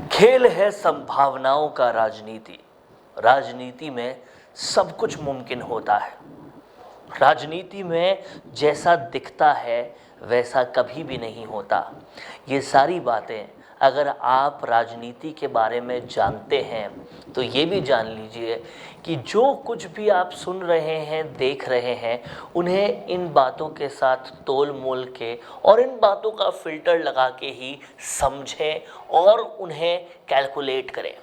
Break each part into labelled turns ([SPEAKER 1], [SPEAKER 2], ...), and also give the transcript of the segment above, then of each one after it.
[SPEAKER 1] खेल है संभावनाओं का राजनीति। राजनीति में सब कुछ मुमकिन होता है। राजनीति में जैसा दिखता है वैसा कभी भी नहीं होता। ये सारी बातें अगर आप राजनीति के बारे में जानते हैं तो ये भी जान लीजिए कि जो कुछ भी आप सुन रहे हैं, देख रहे हैं, उन्हें इन बातों के साथ तोल मोल के और इन बातों का फिल्टर लगा के ही समझें और उन्हें कैलकुलेट करें।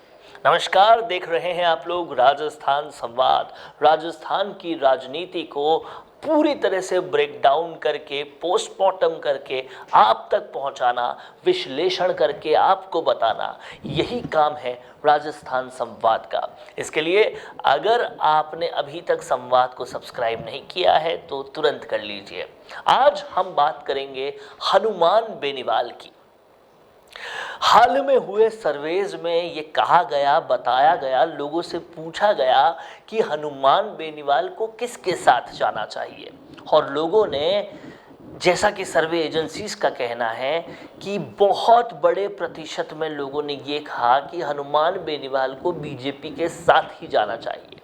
[SPEAKER 1] नमस्कार, देख रहे हैं आप लोग राजस्थान संवाद। राजस्थान की राजनीति को पूरी तरह से ब्रेक डाउन करके, पोस्टमार्टम करके आप तक पहुंचाना, विश्लेषण करके आपको बताना, यही काम है राजस्थान संवाद का। इसके लिए अगर आपने अभी तक संवाद को सब्सक्राइब नहीं किया है तो तुरंत कर लीजिए। आज हम बात करेंगे हनुमान बेनीवाल की। हाल में हुए सर्वेज में ये कहा गया, बताया गया, लोगों से पूछा गया कि हनुमान बेनीवाल को किसके साथ जाना चाहिए, और लोगों ने, जैसा कि सर्वे एजेंसीज का कहना है कि बहुत बड़े प्रतिशत में लोगों ने ये कहा कि हनुमान बेनीवाल को बीजेपी के साथ ही जाना चाहिए।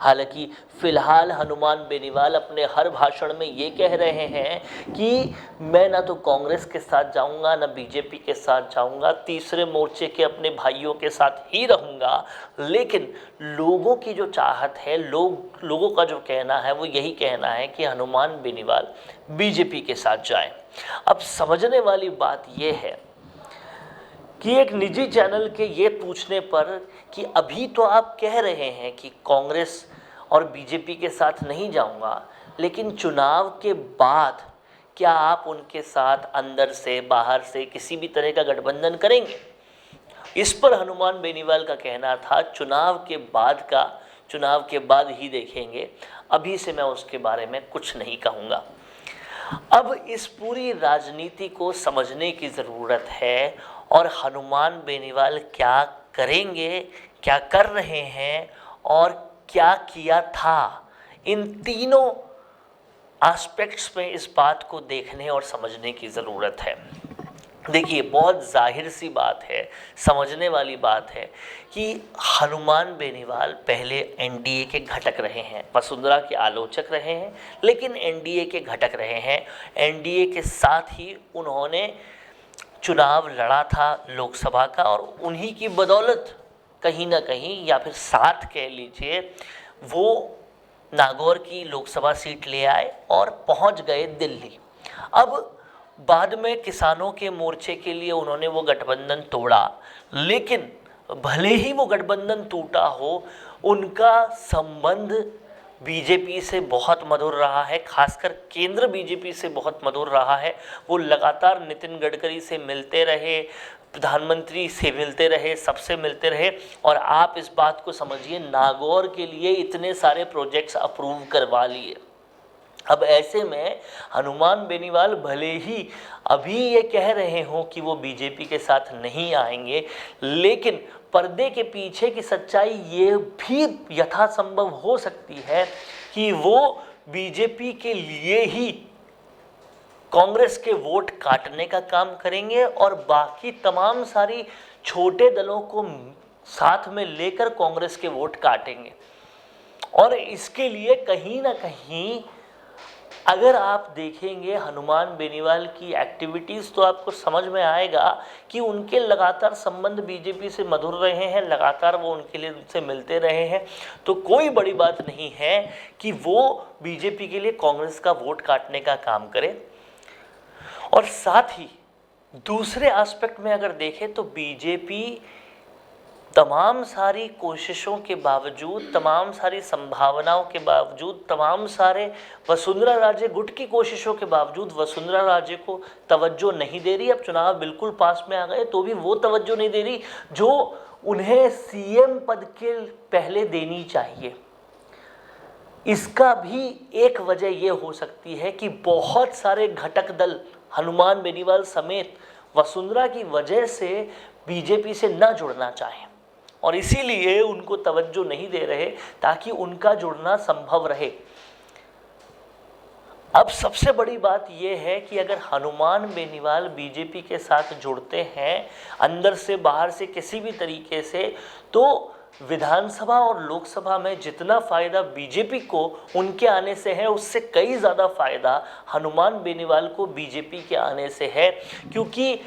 [SPEAKER 1] हालांकि फिलहाल हनुमान बेनीवाल अपने हर भाषण में ये कह रहे हैं कि मैं ना तो कांग्रेस के साथ जाऊंगा, ना बीजेपी के साथ जाऊंगा, तीसरे मोर्चे के अपने भाइयों के साथ ही रहूंगा। लेकिन लोगों की जो चाहत है, लोगों का जो कहना है, वो यही कहना है कि हनुमान बेनीवाल बीजेपी के साथ जाएं। अब समझने वाली बात यह है कि एक निजी चैनल के ये पूछने पर कि अभी तो आप कह रहे हैं कि कांग्रेस और बीजेपी के साथ नहीं जाऊंगा, लेकिन चुनाव के बाद क्या आप उनके साथ अंदर से बाहर से किसी भी तरह का गठबंधन करेंगे? इस पर हनुमान बेनीवाल का कहना था चुनाव के बाद ही देखेंगे, अभी से मैं उसके बारे में कुछ नहीं कहूँगा। अब इस पूरी राजनीति को समझने की ज़रूरत है और हनुमान बेनीवाल क्या करेंगे, क्या कर रहे हैं और क्या किया था, इन तीनों एस्पेक्ट्स में इस बात को देखने और समझने की ज़रूरत है। देखिए, बहुत जाहिर सी बात है, समझने वाली बात है कि हनुमान बेनीवाल पहले एनडीए के घटक रहे हैं, वसुंधरा के आलोचक रहे हैं, लेकिन एनडीए के घटक रहे हैं। एनडीए के साथ ही उन्होंने चुनाव लड़ा था लोकसभा का, और उन्हीं की बदौलत कहीं ना कहीं, या फिर साथ कह लीजिए, वो नागौर की लोकसभा सीट ले आए और पहुंच गए दिल्ली। अब बाद में किसानों के मोर्चे के लिए उन्होंने वो गठबंधन तोड़ा, लेकिन भले ही वो गठबंधन टूटा हो, उनका संबंध बीजेपी से बहुत मधुर रहा है, खासकर केंद्र बीजेपी से बहुत मधुर रहा है। वो लगातार नितिन गडकरी से मिलते रहे, प्रधानमंत्री से मिलते रहे, सबसे मिलते रहे, और आप इस बात को समझिए, नागौर के लिए इतने सारे प्रोजेक्ट्स अप्रूव करवा लिए। अब ऐसे में हनुमान बेनीवाल भले ही अभी ये कह रहे हों कि वो बीजेपी के साथ नहीं आएंगे, लेकिन पर्दे के पीछे की सच्चाई ये भी यथासंभव हो सकती है कि वो बीजेपी के लिए ही कांग्रेस के वोट काटने का काम करेंगे और बाकी तमाम सारी छोटे दलों को साथ में लेकर कांग्रेस के वोट काटेंगे। और इसके लिए कहीं ना कहीं अगर आप देखेंगे हनुमान बेनीवाल की एक्टिविटीज़ तो आपको समझ में आएगा कि उनके लगातार संबंध बीजेपी से मधुर रहे हैं, लगातार वो उनके लिए उनसे मिलते रहे हैं। तो कोई बड़ी बात नहीं है कि वो बीजेपी के लिए कांग्रेस का वोट काटने का काम करें। और साथ ही दूसरे एस्पेक्ट में अगर देखें तो बीजेपी तमाम सारी कोशिशों के बावजूद, तमाम सारी संभावनाओं के बावजूद, तमाम सारे वसुंधरा राजे गुट की कोशिशों के बावजूद वसुंधरा राजे को तवज्जो नहीं दे रही। अब चुनाव बिल्कुल पास में आ गए तो भी वो तवज्जो नहीं दे रही जो उन्हें सीएम पद के पहले देनी चाहिए। इसका भी एक वजह ये हो सकती है कि बहुत सारे घटक दल हनुमान बेनीवाल समेत वसुंधरा की वजह से बीजेपी से न जुड़ना चाहें और इसीलिए उनको तवज्जो नहीं दे रहे ताकि उनका जुड़ना संभव रहे। अब सबसे बड़ी बात यह है कि अगर हनुमान बेनीवाल बीजेपी के साथ जुड़ते हैं अंदर से बाहर से किसी भी तरीके से, तो विधानसभा और लोकसभा में जितना फायदा बीजेपी को उनके आने से है, उससे कई ज़्यादा फायदा हनुमान बेनीवाल को बीजेपी के आने से है। क्योंकि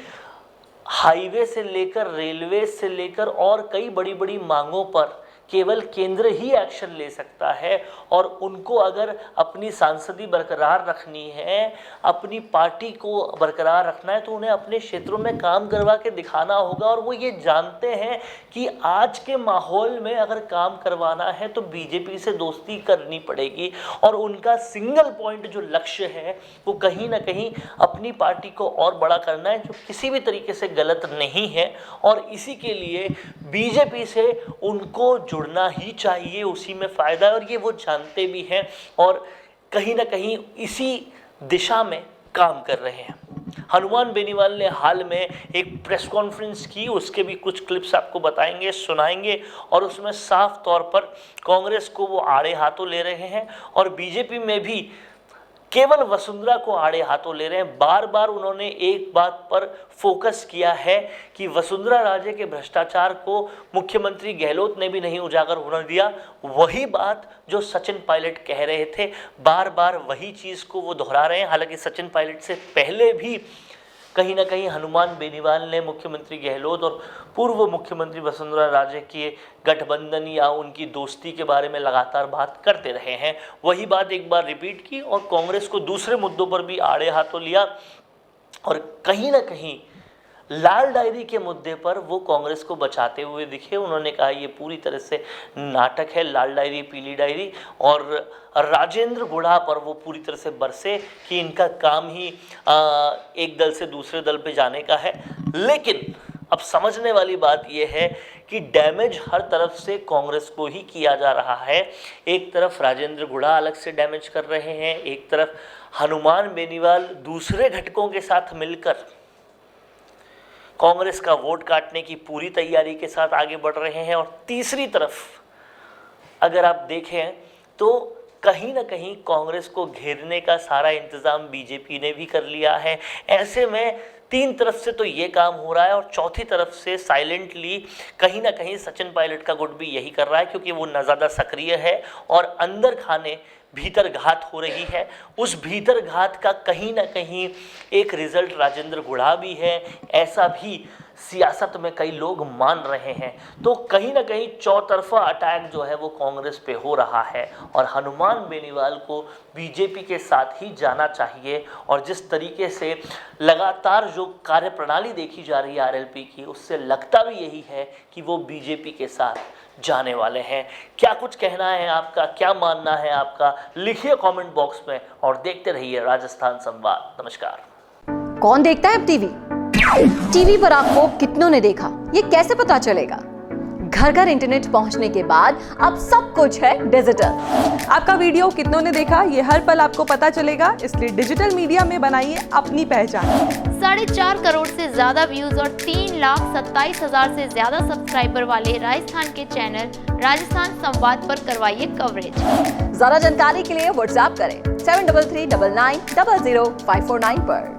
[SPEAKER 1] हाईवे से लेकर रेलवे से लेकर और कई बड़ी बड़ी मांगों पर केवल केंद्र ही एक्शन ले सकता है, और उनको अगर अपनी सांसदी बरकरार रखनी है, अपनी पार्टी को बरकरार रखना है, तो उन्हें अपने क्षेत्रों में काम करवा के दिखाना होगा। और वो ये जानते हैं कि आज के माहौल में अगर काम करवाना है तो बीजेपी से दोस्ती करनी पड़ेगी, और उनका सिंगल पॉइंट जो लक्ष्य है वो कहीं ना कहीं अपनी पार्टी को और बड़ा करना है, जो किसी भी तरीके से गलत नहीं है। और इसी के लिए बीजेपी से उनको जुड़ना ही चाहिए, उसी में फ़ायदा है, और ये वो जानते भी हैं और कहीं ना कहीं इसी दिशा में काम कर रहे हैं। हनुमान बेनीवाल ने हाल में एक प्रेस कॉन्फ्रेंस की, उसके भी कुछ क्लिप्स आपको बताएंगे, सुनाएंगे, और उसमें साफ तौर पर कांग्रेस को वो आड़े हाथों ले रहे हैं और बीजेपी में भी केवल वसुंधरा को आड़े हाथों ले रहे हैं। बार बार उन्होंने एक बात पर फोकस किया है कि वसुंधरा राजे के भ्रष्टाचार को मुख्यमंत्री गहलोत ने भी नहीं उजागर होने दिया। वही बात जो सचिन पायलट कह रहे थे, बार बार वही चीज़ को वो दोहरा रहे हैं। हालांकि सचिन पायलट से पहले भी कहीं ना कहीं हनुमान बेनीवाल ने मुख्यमंत्री गहलोत और पूर्व मुख्यमंत्री वसुंधरा राजे के गठबंधन या उनकी दोस्ती के बारे में लगातार बात करते रहे हैं। वही बात एक बार रिपीट की और कांग्रेस को दूसरे मुद्दों पर भी आड़े हाथों लिया, और कहीं ना कहीं लाल डायरी के मुद्दे पर वो कांग्रेस को बचाते हुए दिखे। उन्होंने कहा ये पूरी तरह से नाटक है, लाल डायरी पीली डायरी, और राजेंद्र गुढ़ा पर वो पूरी तरह से बरसे कि इनका काम ही एक दल से दूसरे दल पे जाने का है। लेकिन अब समझने वाली बात यह है कि डैमेज हर तरफ से कांग्रेस को ही किया जा रहा है। एक तरफ राजेंद्र गुढ़ा अलग से डैमेज कर रहे हैं, एक तरफ हनुमान बेनीवाल दूसरे घटकों के साथ मिलकर कांग्रेस का वोट काटने की पूरी तैयारी के साथ आगे बढ़ रहे हैं, और तीसरी तरफ अगर आप देखें तो कहीं ना कहीं कांग्रेस को घेरने का सारा इंतज़ाम बीजेपी ने भी कर लिया है। ऐसे में तीन तरफ से तो ये काम हो रहा है, और चौथी तरफ से साइलेंटली कहीं ना कहीं सचिन पायलट का गुट भी यही कर रहा है, क्योंकि वो न ज़्यादा सक्रिय है और अंदर खाने भीतर घात हो रही है। उस भीतर घात का कहीं ना कहीं एक रिजल्ट राजेंद्र गुढ़ा भी है, ऐसा भी सियासत में कई लोग मान रहे हैं। तो कहीं ना कहीं चौतरफा अटैक जो है वो कांग्रेस पे हो रहा है, और हनुमान बेनीवाल को बीजेपी के साथ ही जाना चाहिए। और जिस तरीके से लगातार जो कार्यप्रणाली देखी जा रही है आरएलपी की, उससे लगता भी यही है कि वो बीजेपी के साथ जाने वाले हैं। क्या कुछ कहना है आपका, क्या मानना है आपका, लिखिए कमेंट बॉक्स में, और देखते रहिए राजस्थान संवाद। नमस्कार।
[SPEAKER 2] कौन देखता है अब टीवी पर आपको कितनों ने देखा, ये कैसे पता चलेगा? घर घर इंटरनेट पहुंचने के बाद अब सब कुछ है डिजिटल।
[SPEAKER 3] आपका वीडियो कितनों ने देखा ये हर पल आपको पता चलेगा, इसलिए डिजिटल मीडिया में बनाइए अपनी पहचान।
[SPEAKER 4] 4.5 करोड़ से ज्यादा व्यूज और 3,27,000 से ज्यादा सब्सक्राइबर वाले राजस्थान के चैनल राजस्थान संवाद पर करवाइए कवरेज।
[SPEAKER 2] ज्यादा जानकारी के लिए व्हाट्सएप करें 7339900549 पर।